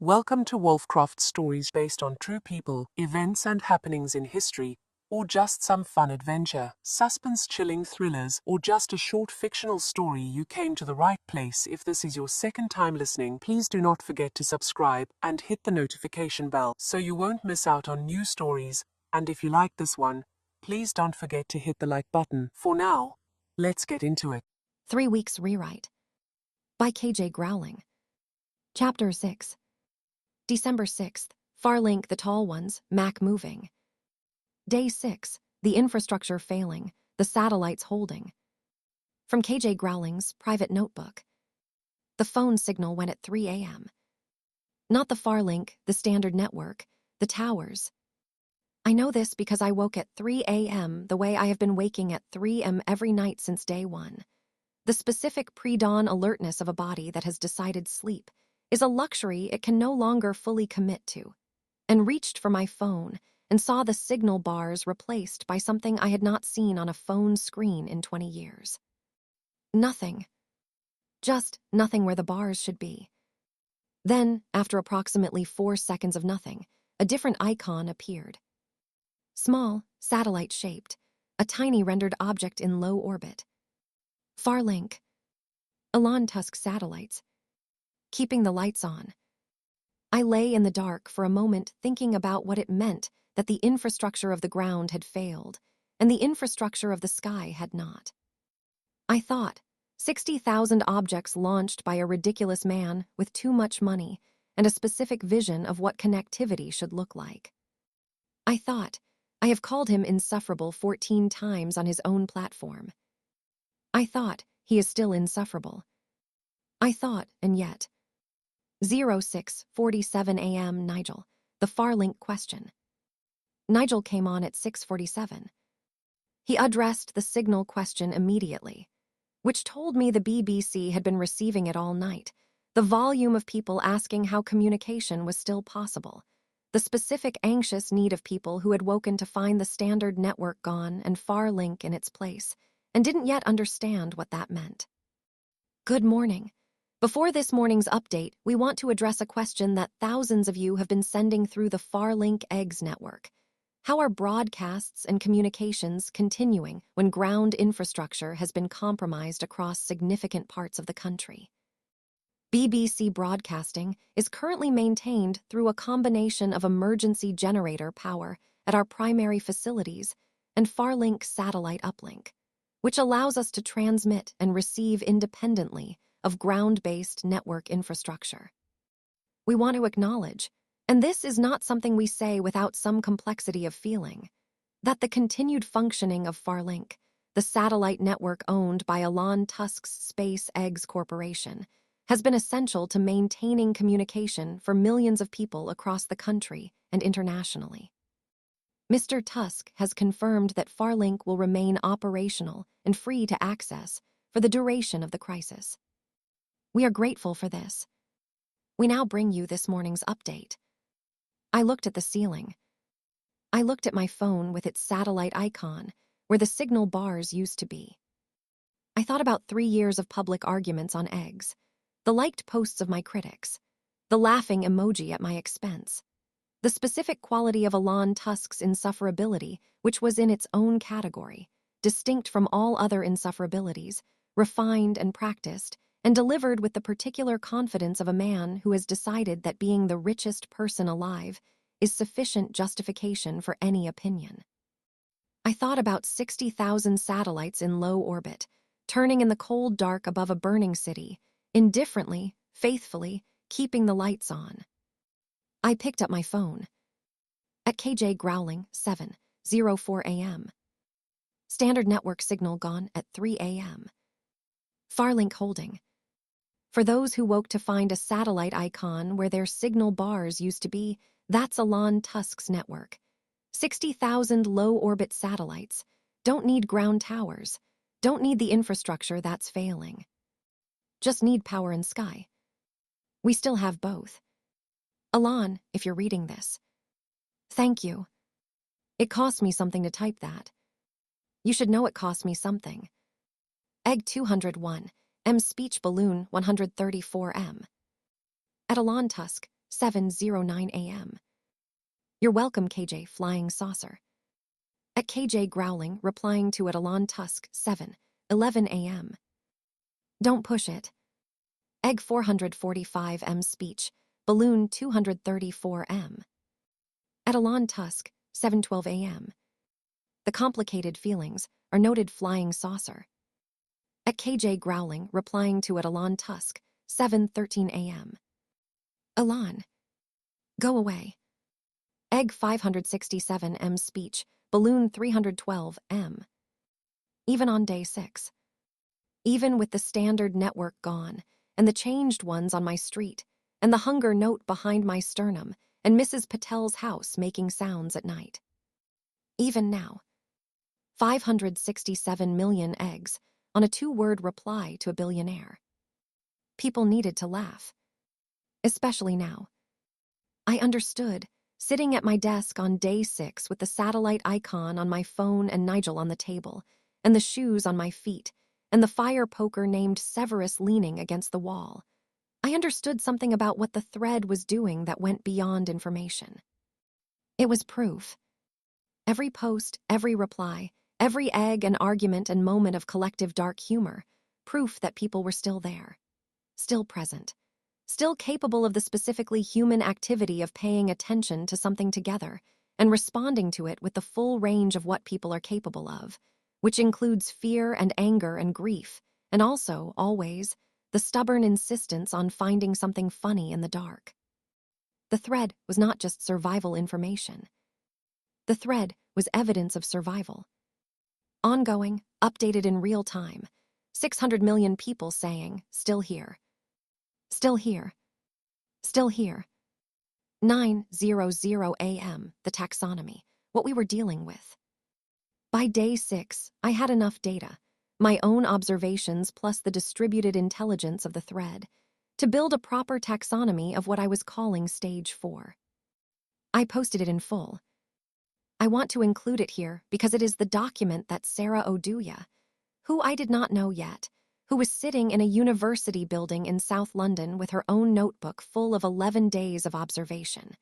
Welcome to Wolfcroft, stories based on true people, events and happenings in history, or just some fun adventure, suspense chilling thrillers, or just a short fictional story. You came to the right place. If this is your second time listening, please do not forget to subscribe and hit the notification bell so you won't miss out on new stories. And if you like this one, please don't forget to hit the like button. For now, let's get into it. 3 Weeks Rewrite by KJ GROWLING. Chapter 6. December 6th, Farlink, the tall ones, Mac moving. Day 6, the infrastructure failing, the satellites holding. From KJ GROWLING's private notebook. The phone signal went at 3 a.m. Not the Farlink, the standard network, the towers. I know this because I woke at 3 a.m. the way I have been waking at 3 a.m. every night since day one. The specific pre-dawn alertness of a body that has decided sleep is a luxury it can no longer fully commit to, and reached for my phone and saw the signal bars replaced by something I had not seen on a phone screen in 20 years. Nothing. Just nothing where the bars should be. Then, after approximately 4 seconds of nothing, a different icon appeared. Small, satellite-shaped, a tiny rendered object in low orbit. Farlink. Elon Tusk satellites. Keeping the lights on. I lay in the dark for a moment thinking about what it meant that the infrastructure of the ground had failed, and the infrastructure of the sky had not. I thought, 60,000 objects launched by a ridiculous man with too much money and a specific vision of what connectivity should look like. I thought, I have called him insufferable 14 times on his own platform. I thought, he is still insufferable. I thought, and yet. 06:47 a.m. Nigel, the Farlink question. Nigel came on at 6:47. He addressed the signal question immediately, which told me the BBC had been receiving it all night, the volume of people asking how communication was still possible, the specific anxious need of people who had woken to find the standard network gone and Farlink in its place, and didn't yet understand what that meant. Good morning. Before this morning's update, we want to address a question that thousands of you have been sending through the Farlink Eggs network. How are broadcasts and communications continuing when ground infrastructure has been compromised across significant parts of the country? BBC broadcasting is currently maintained through a combination of emergency generator power at our primary facilities and Farlink satellite uplink, which allows us to transmit and receive independently of ground-based network infrastructure. We want to acknowledge, and this is not something we say without some complexity of feeling, that the continued functioning of Farlink, the satellite network owned by Elon Tusk's Space Eggs Corporation, has been essential to maintaining communication for millions of people across the country and internationally. Mr. Tusk has confirmed that Farlink will remain operational and free to access for the duration of the crisis. We are grateful for this. We now bring you this morning's update. I looked at the ceiling. I looked at my phone with its satellite icon, where the signal bars used to be. I thought about 3 years of public arguments on eggs, the liked posts of my critics, the laughing emoji at my expense, the specific quality of Elon Tusk's insufferability, which was in its own category, distinct from all other insufferabilities, refined and practiced, and delivered with the particular confidence of a man who has decided that being the richest person alive is sufficient justification for any opinion. I thought about 60,000 satellites in low orbit, turning in the cold dark above a burning city, indifferently, faithfully, keeping the lights on. I picked up my phone. At KJ GROWLING, 7:04 a.m. Standard network signal gone at 3 a.m. Farlink holding. For those who woke to find a satellite icon where their signal bars used to be, that's Elon Tusk's network. 60,000 low-orbit satellites. Don't need ground towers. Don't need the infrastructure that's failing. Just need power and sky. We still have both. Elon, if you're reading this. Thank you. It cost me something to type that. You should know it cost me something. Egg 201. M speech balloon 134 M. At Elon Tusk, 7:09 a.m. You're welcome, KJ Flying Saucer. At KJ Growling, replying to at Elon Tusk, 7:11 a.m. Don't push it. Egg 445 m speech, balloon 234 m. At Elon Tusk, 7:12 a.m. The complicated feelings are noted flying saucer. At KJ Growling, replying to at Elon Tusk, 7:13 a.m. Elon. Go away. Egg 567 m speech, balloon 312 m. Even on day 6. Even with the standard network gone, and the changed ones on my street, and the hunger note behind my sternum, and Mrs. Patel's house making sounds at night. Even now. 567 million eggs on a 2-word reply to a billionaire. People needed to laugh. Especially now. I understood, sitting at my desk on day 6 with the satellite icon on my phone and Nigel on the table, and the shoes on my feet, and the fire poker named Severus leaning against the wall. I understood something about what the thread was doing that went beyond information. It was proof. Every post, every reply, every egg and argument and moment of collective dark humor, proof that people were still there, still present, still capable of the specifically human activity of paying attention to something together and responding to it with the full range of what people are capable of, which includes fear and anger and grief, and also, always, the stubborn insistence on finding something funny in the dark. The thread was not just survival information. The thread was evidence of survival. Ongoing, updated in real time, 600 million people saying, still here. Still here. Still here. 9:00 a.m., the taxonomy, what we were dealing with. By day 6, I had enough data, my own observations plus the distributed intelligence of the thread, to build a proper taxonomy of what I was calling Stage 4. I posted it in full. I want to include it here because it is the document that Sarah Oduya, who I did not know yet, who was sitting in a university building in South London with her own notebook full of 11 days of observation,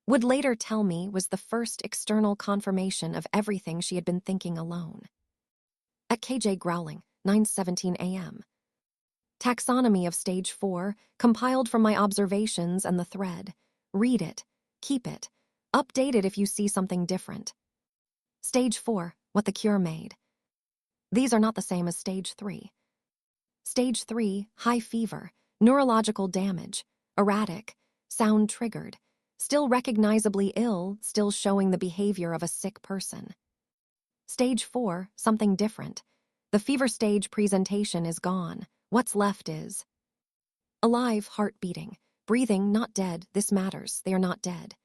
would later tell me was the first external confirmation of everything she had been thinking alone. At KJ Growling, 9:17 a.m. Taxonomy of Stage 4, compiled from my observations and the thread. Read it, keep it, update it if you see something different. Stage 4, what the cure made. These are not the same as Stage 3. Stage 3, high fever, neurological damage, erratic, sound triggered, still recognizably ill, still showing the behavior of a sick person. Stage 4, something different. The fever stage presentation is gone. What's left is alive, heart beating, breathing, not dead, this matters, they are not dead.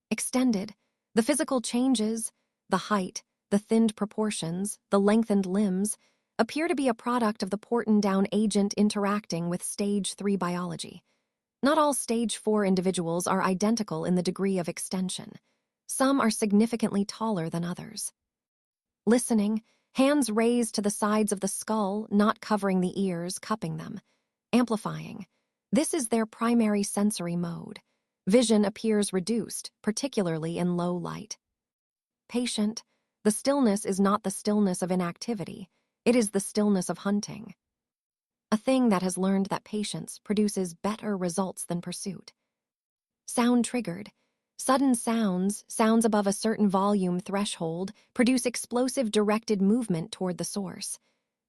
Extended, the physical changes, the height, the thinned proportions, the lengthened limbs, appear to be a product of the Porton-Down agent interacting with Stage 3 biology. Not all Stage 4 individuals are identical in the degree of extension. Some are significantly taller than others. Listening, hands raised to the sides of the skull, not covering the ears, cupping them. Amplifying. This is their primary sensory mode. Vision appears reduced, particularly in low light. Patient. The stillness is not the stillness of inactivity. It is the stillness of hunting. A thing that has learned that patience produces better results than pursuit. Sound triggered. Sudden sounds above a certain volume threshold, produce explosive directed movement toward the source.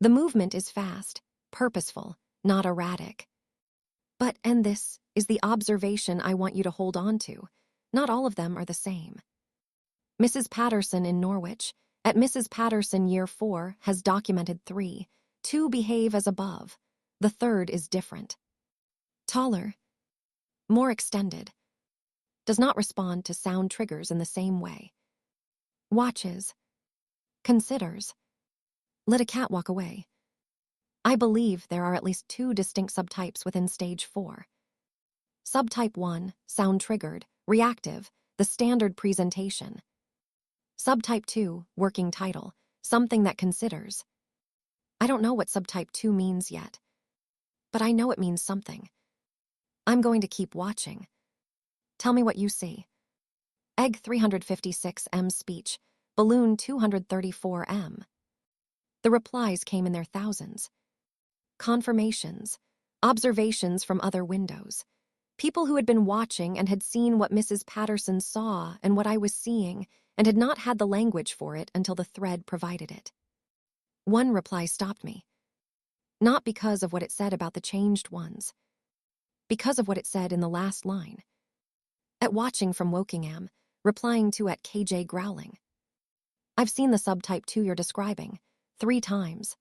The movement is fast, purposeful, not erratic. But, and this is the observation I want you to hold on to, not all of them are the same. Mrs. Patterson in Norwich, at Mrs. Patterson Year 4, has documented 3. 2 behave as above. The third is different. Taller. More extended. Does not respond to sound triggers in the same way. Watches. Considers. Let a cat walk away. I believe there are at least 2 distinct subtypes within Stage 4. Subtype 1, sound triggered, reactive, the standard presentation. Subtype 2, working title, something that considers. I don't know what subtype 2 means yet, but I know it means something. I'm going to keep watching. Tell me what you see. Egg 356M speech, balloon 234M. The replies came in their thousands. Confirmations, observations from other windows. People who had been watching and had seen what Mrs. Patterson saw and what I was seeing and had not had the language for it until the thread provided it. One reply stopped me. Not because of what it said about the changed ones. Because of what it said in the last line. At watching from Wokingham, replying to at KJ GROWLING. I've seen the subtype 2 you're describing, 3 times.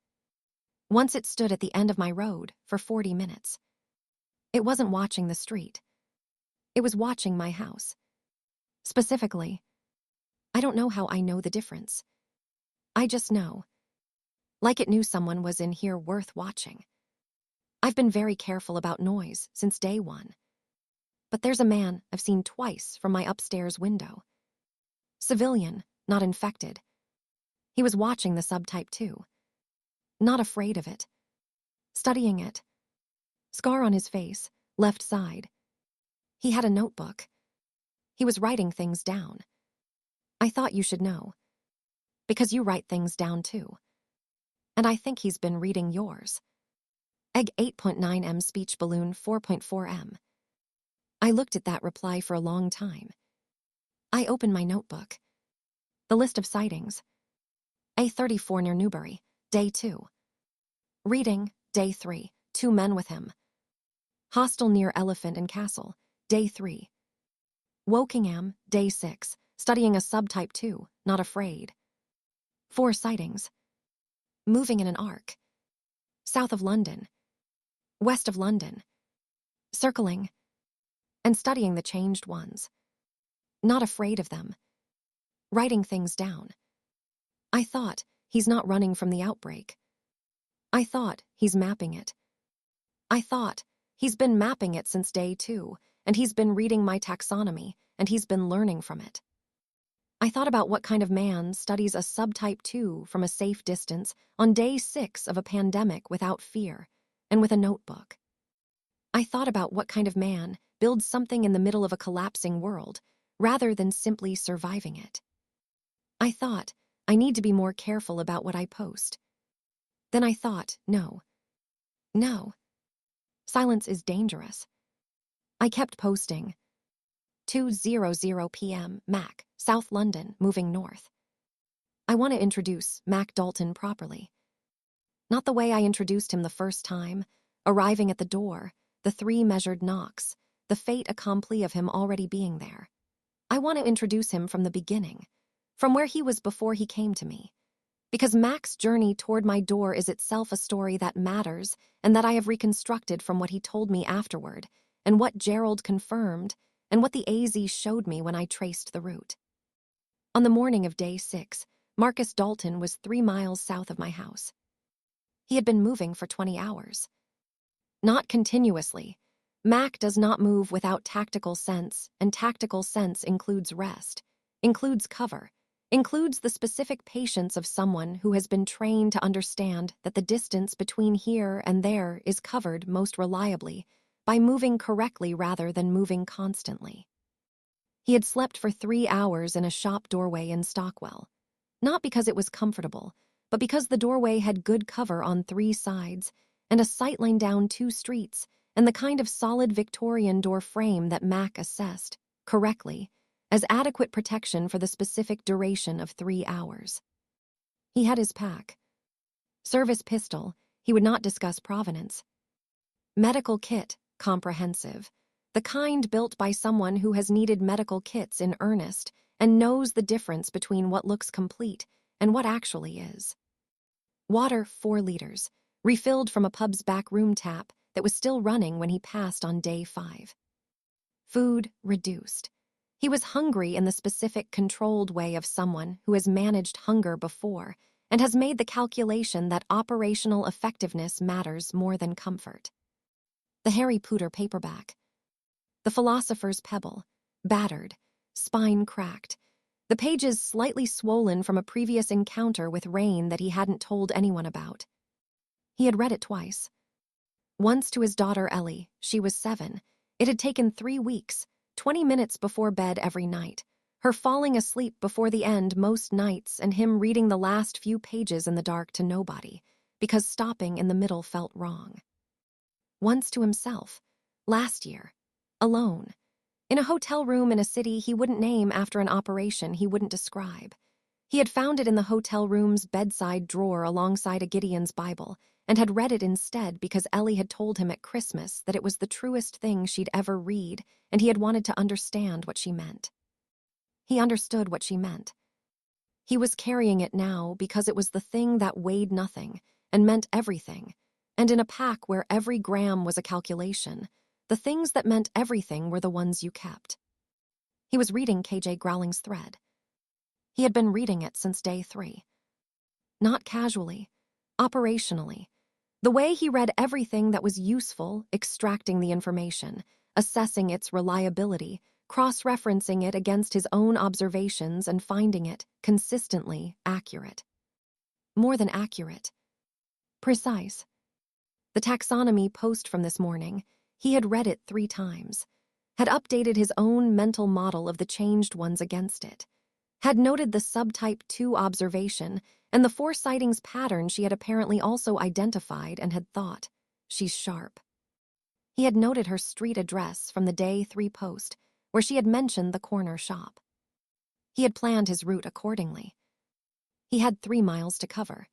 Once it stood at the end of my road for 40 minutes. It wasn't watching the street. It was watching my house. Specifically, I don't know how I know the difference. I just know. Like it knew someone was in here worth watching. I've been very careful about noise since day one. But there's a man I've seen twice from my upstairs window. Civilian, not infected. He was watching the subtype 2. Not afraid of it. Studying it. Scar on his face, left side. He had a notebook. He was writing things down. I thought you should know. Because you write things down too. And I think he's been reading yours. Egg 8.9M speech balloon 4.4M. I looked at that reply for a long time. I opened my notebook. The list of sightings. A34 near Newbury, day 2. Reading, day 3, 2 men with him. Hostel near Elephant and Castle, day 3. Wokingham, day 6, studying a subtype 2, not afraid. 4 sightings. Moving in an arc. South of London. West of London. Circling. And studying the changed ones. Not afraid of them. Writing things down. I thought he's not running from the outbreak. I thought he's mapping it. I thought he's been mapping it since day 2, and he's been reading my taxonomy, and he's been learning from it. I thought about what kind of man studies a subtype 2 from a safe distance on day 6 of a pandemic without fear, and with a notebook. I thought about what kind of man builds something in the middle of a collapsing world, rather than simply surviving it. I thought, I need to be more careful about what I post. Then I thought, no. Silence is dangerous. I kept posting. 2:00 p.m. Mac, South London, moving north. I want to introduce Mac Dalton properly. Not the way I introduced him the first time, arriving at the door, the 3 measured knocks, the fait accompli of him already being there. I want to introduce him from the beginning, from where he was before he came to me. Because Mac's journey toward my door is itself a story that matters and that I have reconstructed from what he told me afterward, and what Gerald confirmed, and what the AZ showed me when I traced the route. On the morning of day 6, Marcus Dalton was 3 miles south of my house. He had been moving for 20 hours. Not continuously. Mac does not move without tactical sense, and tactical sense includes rest, includes cover, includes the specific patience of someone who has been trained to understand that the distance between here and there is covered most reliably by moving correctly rather than moving constantly. He had slept for 3 hours in a shop doorway in Stockwell, not because it was comfortable, but because the doorway had good cover on 3 sides and a sightline down 2 streets and the kind of solid Victorian door frame that Mac assessed, correctly, as adequate protection for the specific duration of 3 hours. He had his pack. Service pistol, he would not discuss provenance. Medical kit, comprehensive. The kind built by someone who has needed medical kits in earnest and knows the difference between what looks complete and what actually is. Water 4 liters, refilled from a pub's back room tap that was still running when he passed on day 5. Food reduced. He was hungry in the specific controlled way of someone who has managed hunger before and has made the calculation that operational effectiveness matters more than comfort. The Harry Potter paperback. The Philosopher's Pebble, battered, spine cracked, the pages slightly swollen from a previous encounter with rain that he hadn't told anyone about. He had read it twice. Once to his daughter Ellie, she was 7. It had taken 3 weeks, 20 minutes before bed every night, her falling asleep before the end most nights, and him reading the last few pages in the dark to nobody, because stopping in the middle felt wrong. Once to himself, last year, alone, in a hotel room in a city he wouldn't name after an operation he wouldn't describe. He had found it in the hotel room's bedside drawer alongside a Gideon's Bible, and had read it instead because Ellie had told him at Christmas that it was the truest thing she'd ever read, and he had wanted to understand what she meant. He understood what she meant. He was carrying it now because it was the thing that weighed nothing and meant everything, and in a pack where every gram was a calculation, the things that meant everything were the ones you kept. He was reading KJ GROWLING's thread. He had been reading it since day 3. Not casually, operationally. The way he read everything that was useful, extracting the information, assessing its reliability, cross-referencing it against his own observations and finding it consistently accurate. More than accurate. Precise. The taxonomy post from this morning, he had read it 3 times, had updated his own mental model of the changed ones against it, had noted the subtype 2 observation and the 4 sightings pattern she had apparently also identified and had thought, she's sharp. He had noted her street address from the day 3 post, where she had mentioned the corner shop. He had planned his route accordingly. He had 3 miles to cover.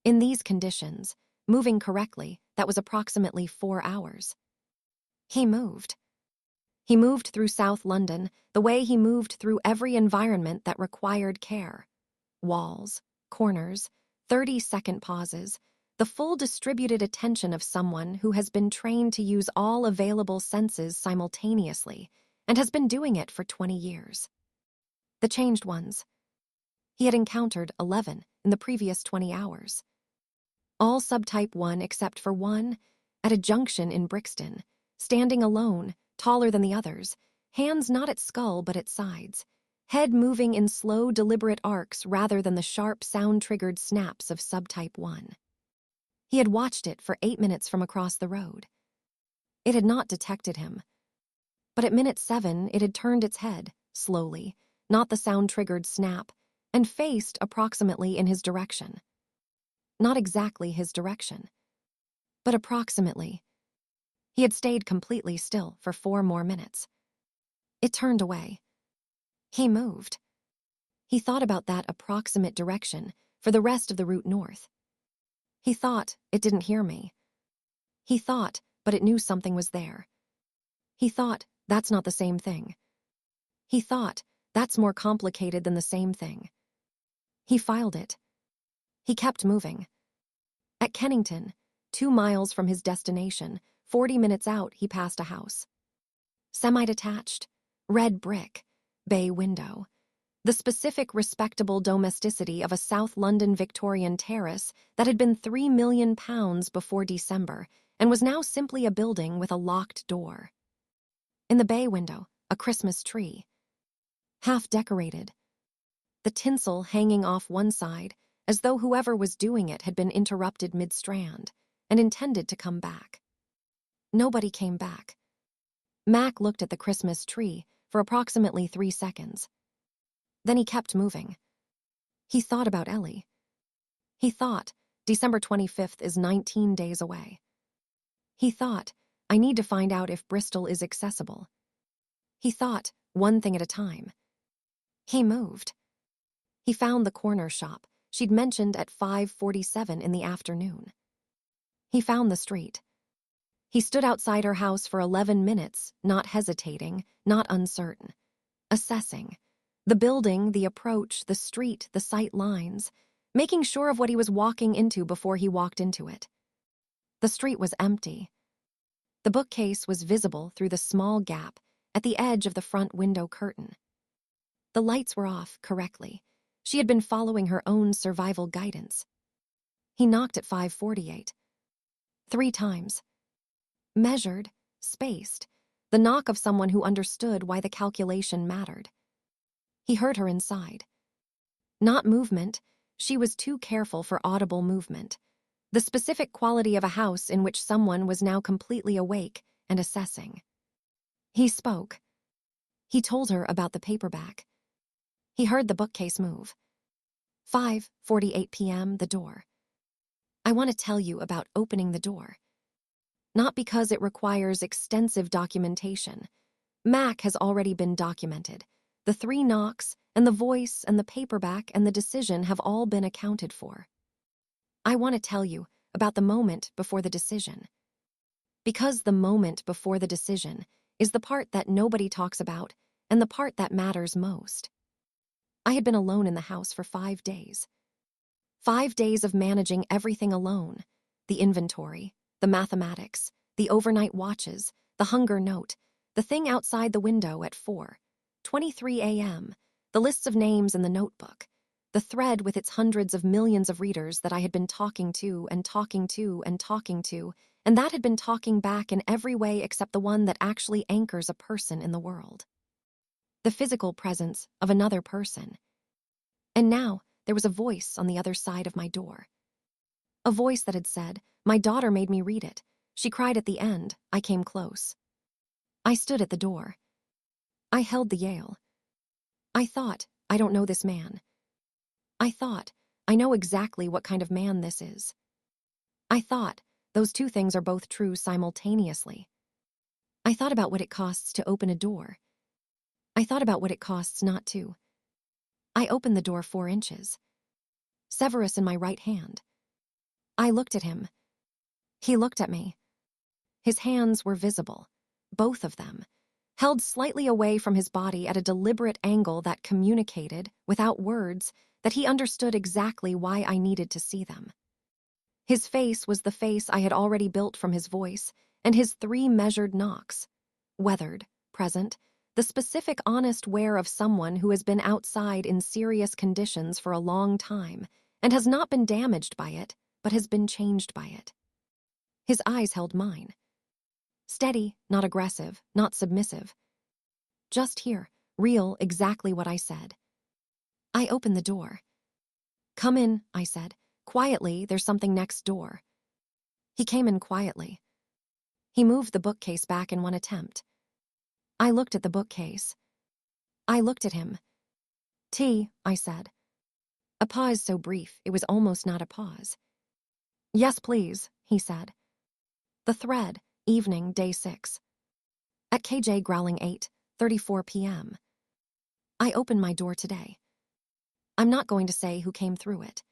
In these conditions, moving correctly, that was approximately 4 hours. He moved. He moved through South London the way he moved through every environment that required care. Walls, corners, 30-second pauses, the full distributed attention of someone who has been trained to use all available senses simultaneously and has been doing it for 20 years. The changed ones. He had encountered 11 in the previous 20 hours. All subtype 1 except for one, at a junction in Brixton, standing alone, taller than the others, hands not at skull but at sides, head moving in slow, deliberate arcs rather than the sharp, sound-triggered snaps of subtype 1. He had watched it for 8 minutes from across the road. It had not detected him. But at minute 7, it had turned its head, slowly, not the sound-triggered snap, and faced approximately in his direction. Not exactly his direction, but approximately. He had stayed completely still for 4 more minutes. It turned away. He moved. He thought about that approximate direction for the rest of the route north. He thought it didn't hear me. He thought, but it knew something was there. He thought, that's not the same thing. He thought, that's more complicated than the same thing. He filed it. He kept moving. At Kennington, 2 miles from his destination, 40 minutes out, he passed a house. Semi-detached, red brick, bay window. The specific respectable domesticity of a South London Victorian terrace that had been £3 million before December and was now simply a building with a locked door. In the bay window, a Christmas tree. Half decorated. The tinsel hanging off one side, as though whoever was doing it had been interrupted mid-strand and intended to come back. Nobody came back. Mac looked at the Christmas tree for approximately 3 seconds. Then he kept moving. He thought about Ellie. He thought, December 25th is 19 days away. He thought, I need to find out if Bristol is accessible. He thought, one thing at a time. He moved. He found the corner shop she'd mentioned at 5:47 in the afternoon. He found the street. He stood outside her house for 11 minutes, not hesitating, not uncertain. Assessing. The building, the approach, the street, the sight lines, making sure of what he was walking into before he walked into it. The street was empty. The bookcase was visible through the small gap at the edge of the front window curtain. The lights were off correctly. She had been following her own survival guidance. He knocked at 5:48. 3 times. Measured, spaced, the knock of someone who understood why the calculation mattered. He heard her inside. Not movement, she was too careful for audible movement. The specific quality of a house in which someone was now completely awake and assessing. He spoke. He told her about the paperback. He heard the bookcase move. 5:48 p.m., the door. I want to tell you about opening the door. Not because it requires extensive documentation. Mac has already been documented. The 3 knocks, and the voice, and the paperback, and the decision have all been accounted for. I want to tell you about the moment before the decision. Because the moment before the decision is the part that nobody talks about and the part that matters most. I had been alone in the house for 5 days. 5 days of managing everything alone. The inventory, the mathematics, the overnight watches, the hunger note, the thing outside the window at 4:23 a.m., the lists of names in the notebook, the thread with its hundreds of millions of readers that I had been talking to and talking to and talking to, and that had been talking back in every way except the one that actually anchors a person in the world. The physical presence of another person. And now there was a voice on the other side of my door. A voice that had said, "My daughter made me read it. She cried at the end. I came close." I stood at the door. I held the Yale. I thought, I don't know this man. I thought, I know exactly what kind of man this is. I thought, those 2 things are both true simultaneously. I thought about what it costs to open a door. I thought about what it costs not to. I opened the door 4 inches. Severus in my right hand. I looked at him. He looked at me. His hands were visible, both of them, held slightly away from his body at a deliberate angle that communicated, without words, that he understood exactly why I needed to see them. His face was the face I had already built from his voice, and his 3 measured knocks. Weathered, present, the specific honest wear of someone who has been outside in serious conditions for a long time, and has not been damaged by it, but has been changed by it. His eyes held mine. Steady, not aggressive, not submissive. Just here, real, exactly what I said. I opened the door. "Come in," I said. "Quietly, there's something next door." He came in quietly. He moved the bookcase back in one attempt. I looked at the bookcase. I looked at him. "Tea," I said. A pause so brief, it was almost not a pause. "Yes, please," he said. The thread, evening, day 6. At KJ GROWLING 8:34 p.m. I opened my door today. I'm not going to say who came through it.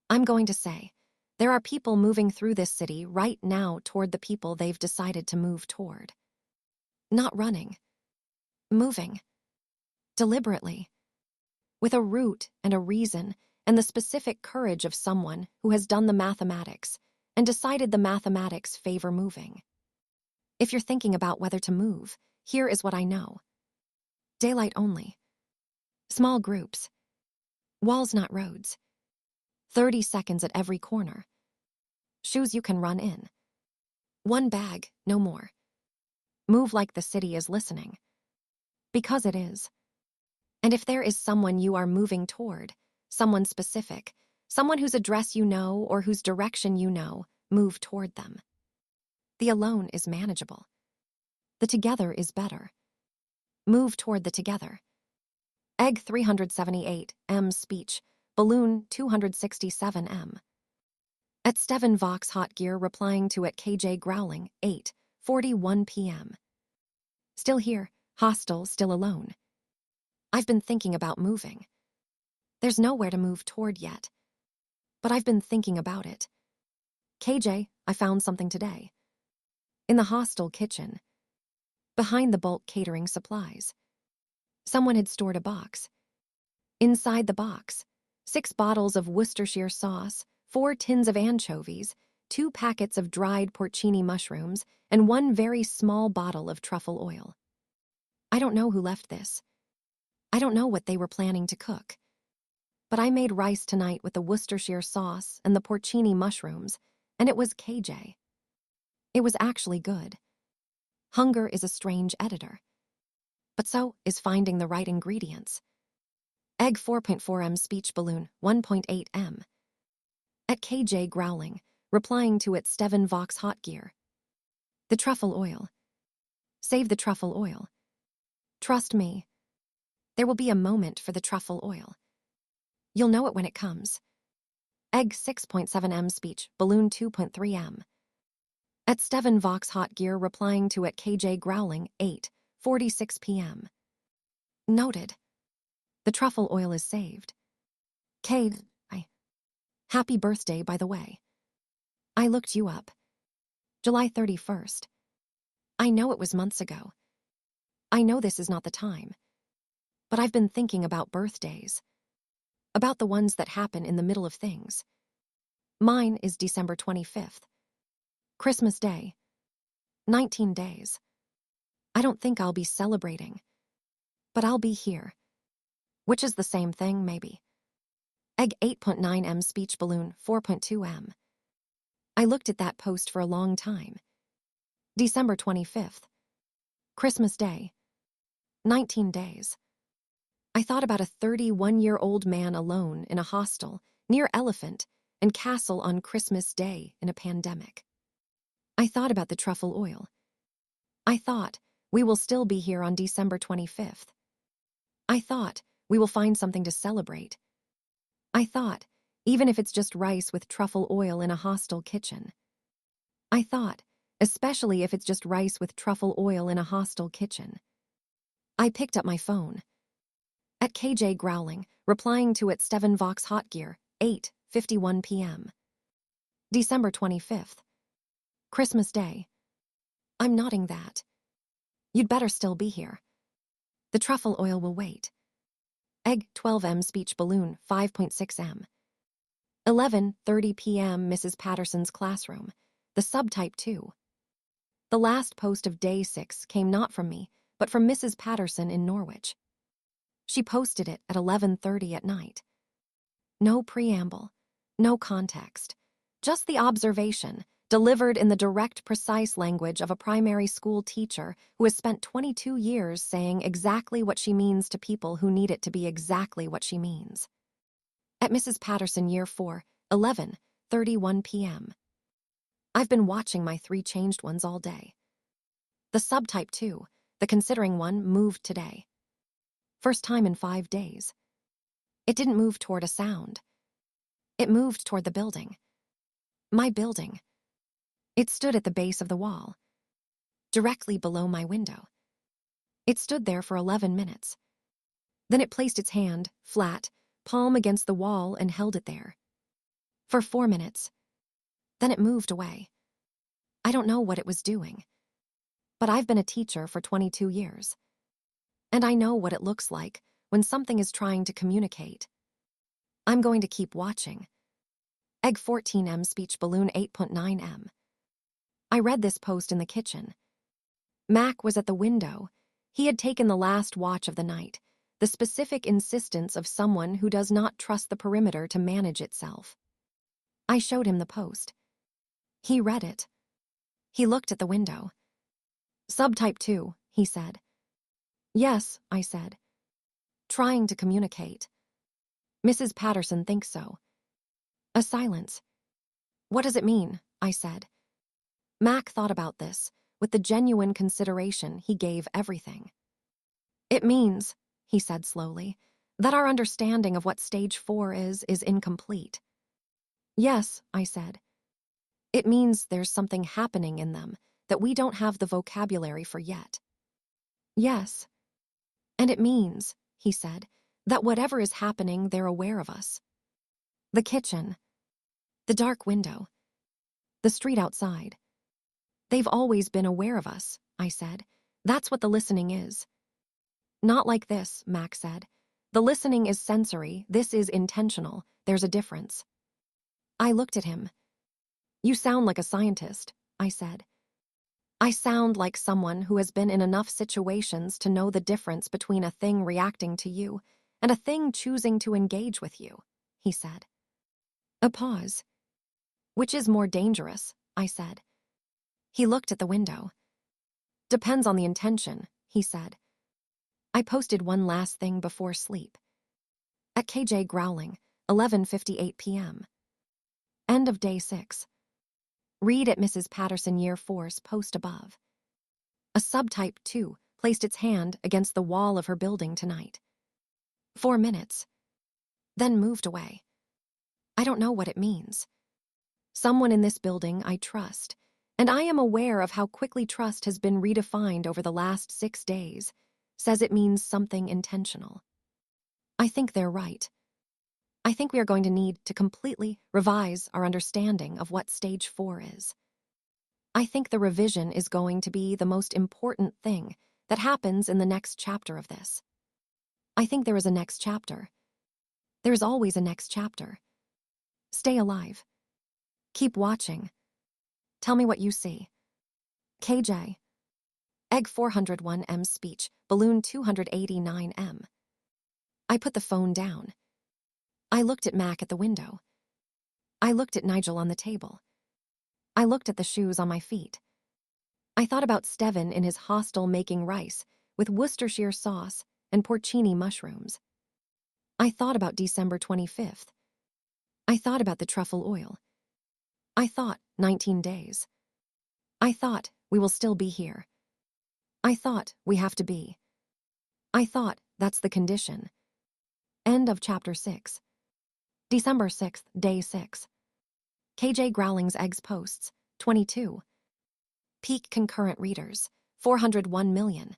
I'm going to say, there are people moving through this city right now toward the people they've decided to move toward. Not running. Moving. Deliberately. With a root and a reason and the specific courage of someone who has done the mathematics and decided the mathematics favor moving. If you're thinking about whether to move, here is what I know. Daylight only. Small groups. Walls, not roads. 30 seconds at every corner. Shoes you can run in. 1 bag, no more. Move like the city is listening. Because it is. And if there is someone you are moving toward, someone specific, someone whose address you know or whose direction you know, move toward them. The alone is manageable. The together is better. Move toward the together. Egg 378, M speech, balloon 267 M. At Steven Vox Hotgear replying to at KJ GROWLING 8:41 p.m. Still here, hostile, still alone. I've been thinking about moving. There's nowhere to move toward yet. But I've been thinking about it. KJ, I found something today. In the hostel kitchen. Behind the bulk catering supplies. Someone had stored a box. Inside the box, 6 bottles of Worcestershire sauce, 4 tins of anchovies, 2 packets of dried porcini mushrooms, and 1 very small bottle of truffle oil. I don't know who left this. I don't know what they were planning to cook. But I made rice tonight with the Worcestershire sauce and the porcini mushrooms, and it was KJ. It was actually good. Hunger is a strange editor. But so is finding the right ingredients. Egg 4.4 M speech balloon 1.8 M. At KJ GROWLING, replying to it Steven Vox Hotgear. The truffle oil. Save the truffle oil. Trust me. There will be a moment for the truffle oil. You'll know it when it comes. Egg 6.7M speech, balloon 2.3M. At Steven Vox Hot Gear replying to at KJ GROWLING, 8:46 p.m. Noted. The truffle oil is saved. Happy birthday, by the way. I looked you up. July 31st. I know it was months ago. I know this is not the time. But I've been thinking about birthdays. About the ones that happen in the middle of things. Mine is December 25th. Christmas Day. 19 days. I don't think I'll be celebrating. But I'll be here. Which is the same thing, maybe. Egg 8.9M speech balloon 4.2M. I looked at that post for a long time. December 25th. Christmas Day. 19 days. I thought about a 31-year-old man alone in a hostel near Elephant and Castle on Christmas Day in a pandemic. I thought about the truffle oil. I thought we will still be here on December 25th. I thought we will find something to celebrate. I thought, even if it's just rice with truffle oil in a hostel kitchen. I thought, especially if it's just rice with truffle oil in a hostel kitchen. I picked up my phone. At KJ GROWLING, replying to at Steven Vox Hot Gear, 8:51 p.m. December 25th. Christmas Day. I'm nodding that. You'd better still be here. The truffle oil will wait. Egg 12M speech balloon 5.6M. 11:30 p.m. Mrs. Patterson's classroom. The subtype 2. The last post of day 6 came not from me, but from Mrs. Patterson in Norwich. She posted it at 11:30 at night. No preamble, no context, just the observation, delivered in the direct, precise language of a primary school teacher who has spent 22 years saying exactly what she means to people who need it to be exactly what she means. At Mrs. Patterson, Year 4, 11:31 p.m. I've been watching my 3 changed ones all day. The subtype 2, the considering one, moved today. First time in 5 days. It didn't move toward a sound. It moved toward the building. My building. It stood at the base of the wall, directly below my window. It stood there for 11 minutes. Then it placed its hand, flat, palm against the wall and held it there. For 4 minutes. Then it moved away. I don't know what it was doing. But I've been a teacher for 22 years. And I know what it looks like when something is trying to communicate. I'm going to keep watching. Egg 14M speech balloon 8.9M. I read this post in the kitchen. Mac was at the window. He had taken the last watch of the night, the specific insistence of someone who does not trust the perimeter to manage itself. I showed him the post. He read it. He looked at the window. Subtype 2, he said. Yes, I said. Trying to communicate. Mrs. Patterson thinks so. A silence. What does it mean? I said. Mac thought about this, with the genuine consideration he gave everything. It means, he said slowly, that our understanding of what stage 4 is incomplete. Yes, I said. It means there's something happening in them that we don't have the vocabulary for yet. Yes. And it means, he said, that whatever is happening, they're aware of us. The kitchen. The dark window. The street outside. They've always been aware of us, I said. That's what the listening is. Not like this, Mac said. The listening is sensory, this is intentional, there's a difference. I looked at him. You sound like a scientist, I said. I sound like someone who has been in enough situations to know the difference between a thing reacting to you and a thing choosing to engage with you, he said. A pause. Which is more dangerous, I said. He looked at the window. Depends on the intention, he said. I posted one last thing before sleep. At KJ GROWLING, 11:58 p.m. End of day 6. Read at Mrs. Patterson Year 4's post above. A subtype 2 placed its hand against the wall of her building tonight. 4 minutes. Then moved away. I don't know what it means. Someone in this building I trust, and I am aware of how quickly trust has been redefined over the last 6 days, says it means something intentional. I think they're right. I think we are going to need to completely revise our understanding of what Stage 4 is. I think the revision is going to be the most important thing that happens in the next chapter of this. I think there is a next chapter. There is always a next chapter. Stay alive. Keep watching. Tell me what you see. KJ. Egg 401M speech, balloon 289M. I put the phone down. I looked at Mac at the window. I looked at Nigel on the table. I looked at the shoes on my feet. I thought about Steven in his hostel making rice with Worcestershire sauce and porcini mushrooms. I thought about December 25th. I thought about the truffle oil. I thought 19 days. I thought we will still be here. I thought we have to be. I thought that's the condition. End of chapter 6. December 6th, day 6. KJ GROWLING's Eggs posts, 22. Peak concurrent readers, 401 million.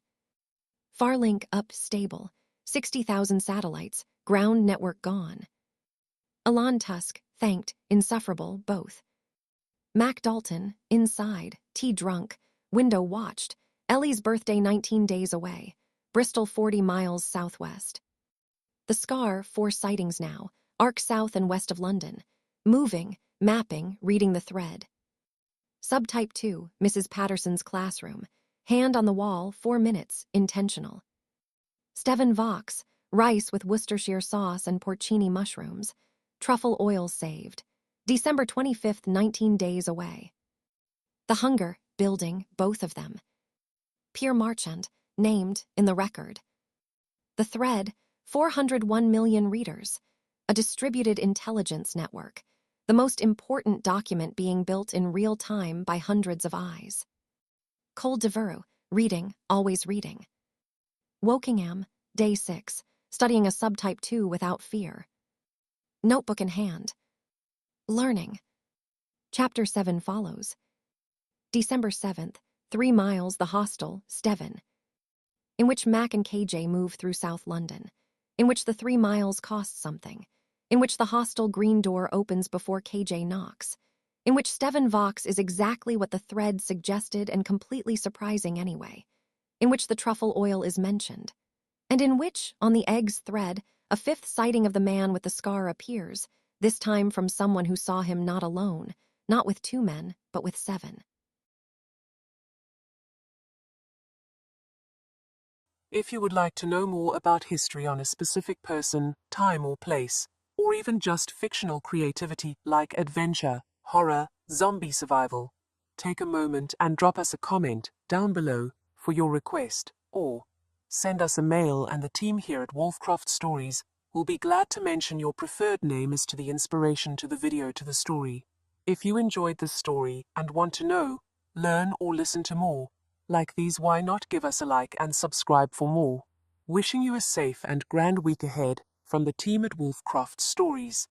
Farlink up stable, 60,000 satellites, ground network gone. Elon Tusk, thanked, insufferable, both. Mac Dalton, inside, tea drunk, window watched, Ellie's birthday 19 days away, Bristol 40 miles southwest. The Scar, 4 sightings now, arc south and west of London. Moving, mapping, reading the thread. Subtype 2, Mrs. Patterson's classroom. Hand on the wall, 4 minutes, intentional. Steven Vox, rice with Worcestershire sauce and porcini mushrooms. Truffle oil saved. December 25th, 19 days away. The Hunger, building, both of them. Pierre Marchand, named in the record. The Thread, 401 million readers. A distributed intelligence network. The most important document being built in real time by hundreds of eyes. Cole Devereaux, reading, always reading. Wokingham, day 6, studying a subtype 2 without fear. Notebook in hand. Learning. Chapter 7 follows. December 7th, 3 miles the hostel, Steven. In which Mac and KJ move through South London. In which the 3 miles costs something. In which the hostel green door opens before KJ knocks. In which Steven Vox is exactly what the thread suggested and completely surprising anyway. In which the truffle oil is mentioned. And in which, on the egg's thread, a 5th sighting of the man with the scar appears, this time from someone who saw him not alone, not with 2 men, but with 7. If you would like to know more about history on a specific person, time or place, or even just fictional creativity like adventure, horror, zombie survival, take a moment and drop us a comment down below for your request, or send us a mail and the team here at Wolfcroft Stories will be glad to mention your preferred name as to the inspiration to the video to the story. If you enjoyed this story and want to know, learn or listen to more, like these, why not give us a like and subscribe for more. Wishing you a safe and grand week ahead from the team at Wolfcroft Stories.